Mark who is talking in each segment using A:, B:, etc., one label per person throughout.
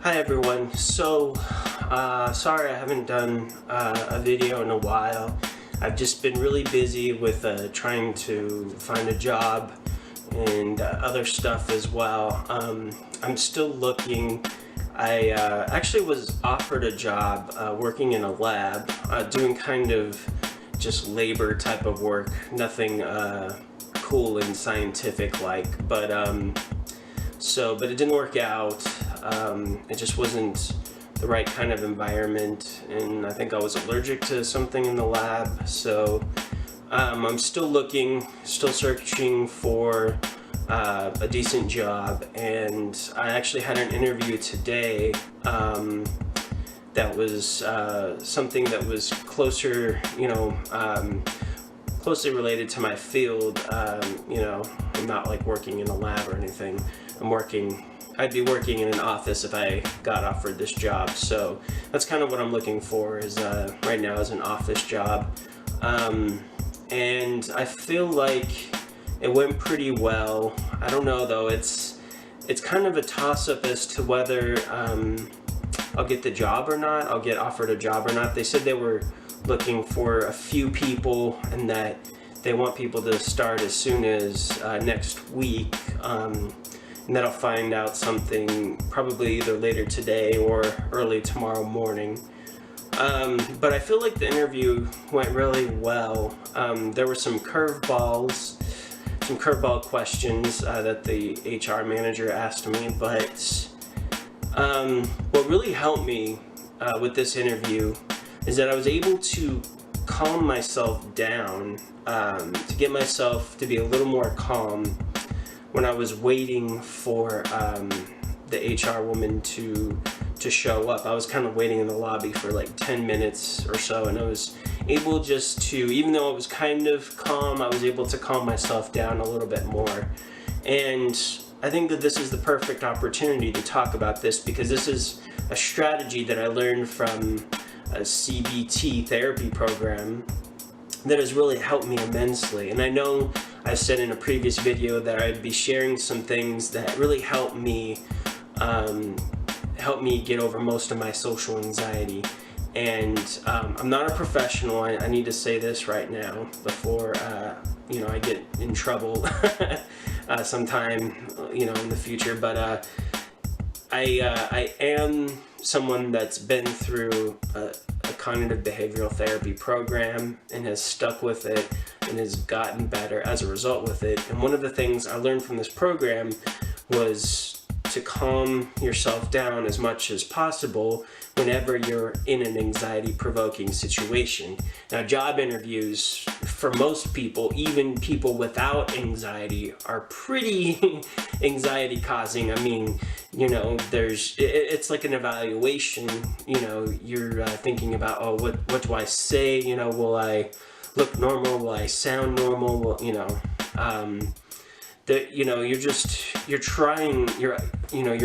A: Hi everyone. Sorry I haven't done a video in a while. I've just been really busy with trying to find a job and other stuff as well. I'm still looking. I actually was offered a job working in a lab, doing kind of just labor type of work, nothing cool and scientific like, but it didn't work out. It just wasn't the right kind of environment, and I think I was allergic to something in the lab. So I'm still looking, still searching for a decent job, and I actually had an interview today that was something that was closer, closely related to my field. I'm not like working in a lab or anything. I'd be working in an office if I got offered this job. So that's kind of what I'm looking for is right now is an office job. And I feel like it went pretty well. I don't know though, it's kind of a toss-up as to whether I'll get the job or not, I'll get offered a job or not. They said they were looking for a few people and that they want people to start as soon as next week. And that I'll find out something probably either later today or early tomorrow morning. But I feel like the interview went really well. There were some curveball questions that the HR manager asked me, but what really helped me with this interview is that I was able to calm myself down, to get myself to be a little more calm when I was waiting for the HR woman to show up. I was kind of waiting in the lobby for like 10 minutes or so, and I was able just to, even though I was kind of calm, I was able to calm myself down a little bit more. And I think that this is the perfect opportunity to talk about this, because this is a strategy that I learned from a CBT therapy program that has really helped me immensely. And I know I said in a previous video that I'd be sharing some things that really helped me get over most of my social anxiety. And I'm not a professional. I need to say this right now before I get in trouble sometime in the future. But I am someone that's been through a cognitive behavioral therapy program and has stuck with it and has gotten better as a result with it. And one of the things I learned from this program was to calm yourself down as much as possible whenever you're in an anxiety-provoking situation. Now, job interviews for most people, even people without anxiety, are pretty anxiety-causing. I mean, it's like an evaluation. You're thinking about, oh, what do I say? Will I look normal? Will I sound normal? You're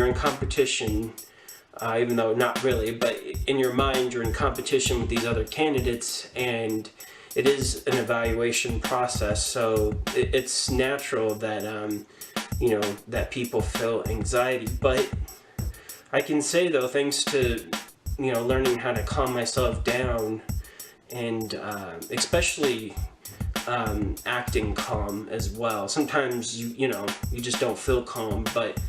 A: in competition, even though not really, but in your mind you're in competition with these other candidates, and it is an evaluation process. So it's natural that that people feel anxiety. But I can say though, thanks to learning how to calm myself down, and especially acting calm as well. Sometimes you just don't feel calm, but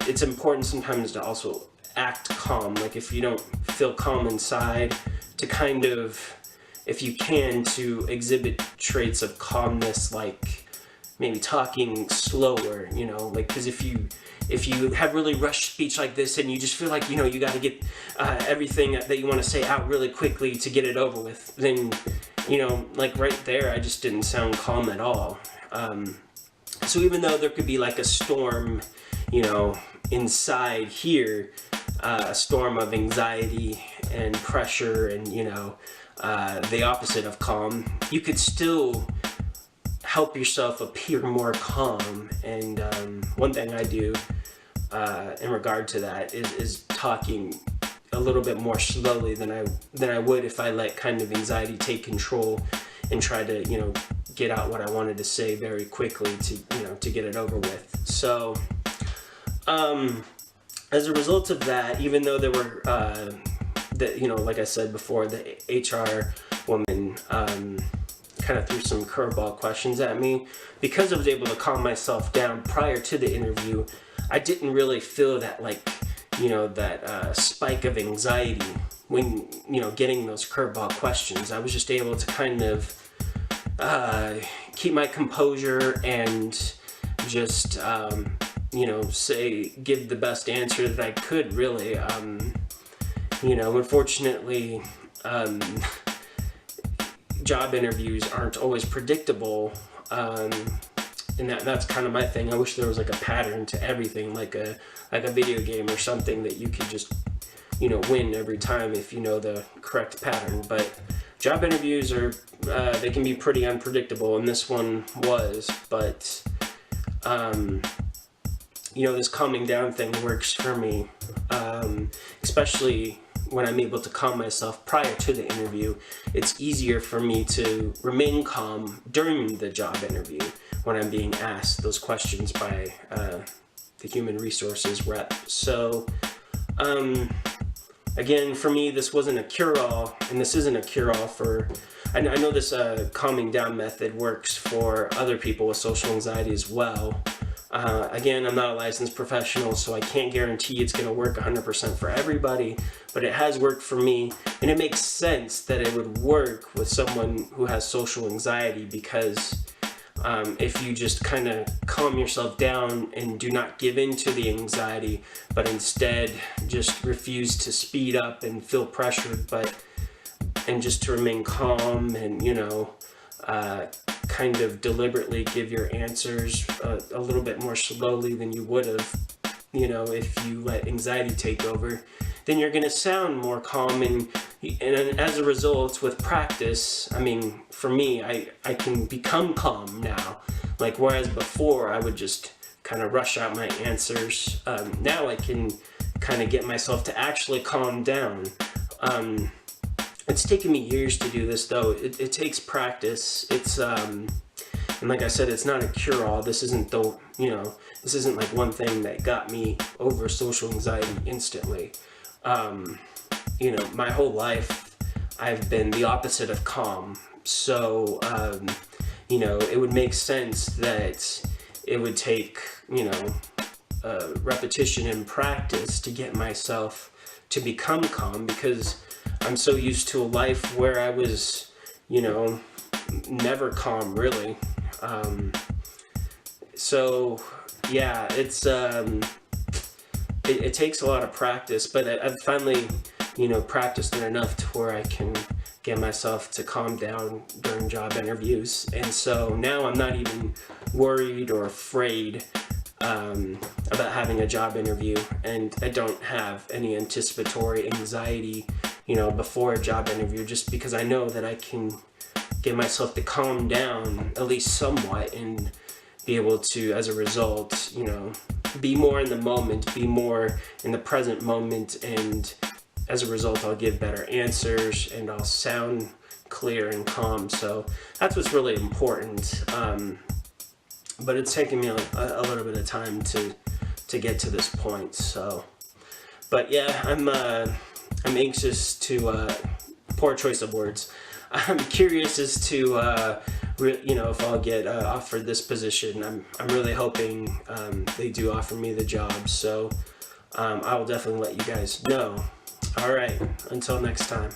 A: it's important sometimes to also act calm. Like if you don't feel calm inside, to kind of, if you can, to exhibit traits of calmness, like maybe talking slower, because if you have really rushed speech like this and you just feel like you got to get everything that you want to say out really quickly to get it over with, then like right there, I just didn't sound calm at all. So even though there could be like a storm, inside here, a storm of anxiety and pressure and, the opposite of calm, you could still help yourself appear more calm. And one thing I do in regard to that is talking a little bit more slowly than I would if I let kind of anxiety take control and try to get out what I wanted to say very quickly to get it over with. So as a result of that, even though there were, like I said before, the HR woman kind of threw some curveball questions at me, because I was able to calm myself down prior to the interview, I didn't really feel that that spike of anxiety when, getting those curveball questions. I was just able to kind of keep my composure and just, give the best answer that I could, really. Unfortunately, job interviews aren't always predictable, and that's kind of my thing. I wish there was like a pattern to everything, like a video game or something that you could just win every time if you know the correct pattern. But job interviews are they can be pretty unpredictable, and this one was. But this calming down thing works for me, especially when I'm able to calm myself prior to the interview. It's easier for me to remain calm during the job interview when I'm being asked those questions by the human resources rep. So, again, for me, this wasn't a cure-all, and this isn't a cure-all for... I know this calming down method works for other people with social anxiety as well. Again, I'm not a licensed professional, so I can't guarantee it's going to work 100% for everybody, but it has worked for me, and it makes sense that it would work with someone who has social anxiety, because if you just kind of calm yourself down and do not give in to the anxiety, but instead just refuse to speed up and feel pressured, and just to remain calm and, kind of deliberately give your answers a little bit more slowly than you would have, if you let anxiety take over, then you're going to sound more calm. And as a result, with practice, for me, I can become calm now. Like, whereas before I would just kind of rush out my answers, now I can kind of get myself to actually calm down. It's taken me years to do this, though. It takes practice. It's and like I said, it's not a cure-all. This isn't this isn't like one thing that got me over social anxiety instantly. My whole life I've been the opposite of calm. So it would make sense that it would take repetition and practice to get myself to become calm, because I'm so used to a life where I was, never calm, really. So yeah, it's it takes a lot of practice, but I've finally, practiced it enough to where I can get myself to calm down during job interviews. And so now I'm not even worried or afraid about having a job interview, and I don't have any anticipatory anxiety before a job interview, just because I know that I can get myself to calm down at least somewhat and be able to, as a result, be more in the moment, be more in the present moment, and as a result, I'll give better answers and I'll sound clear and calm. So that's what's really important. But it's taken me a little bit of time to get to this point. So, but yeah, I'm anxious to, poor choice of words. I'm curious as to, if I'll get offered this position. I'm really hoping they do offer me the job. So I will definitely let you guys know. All right, until next time.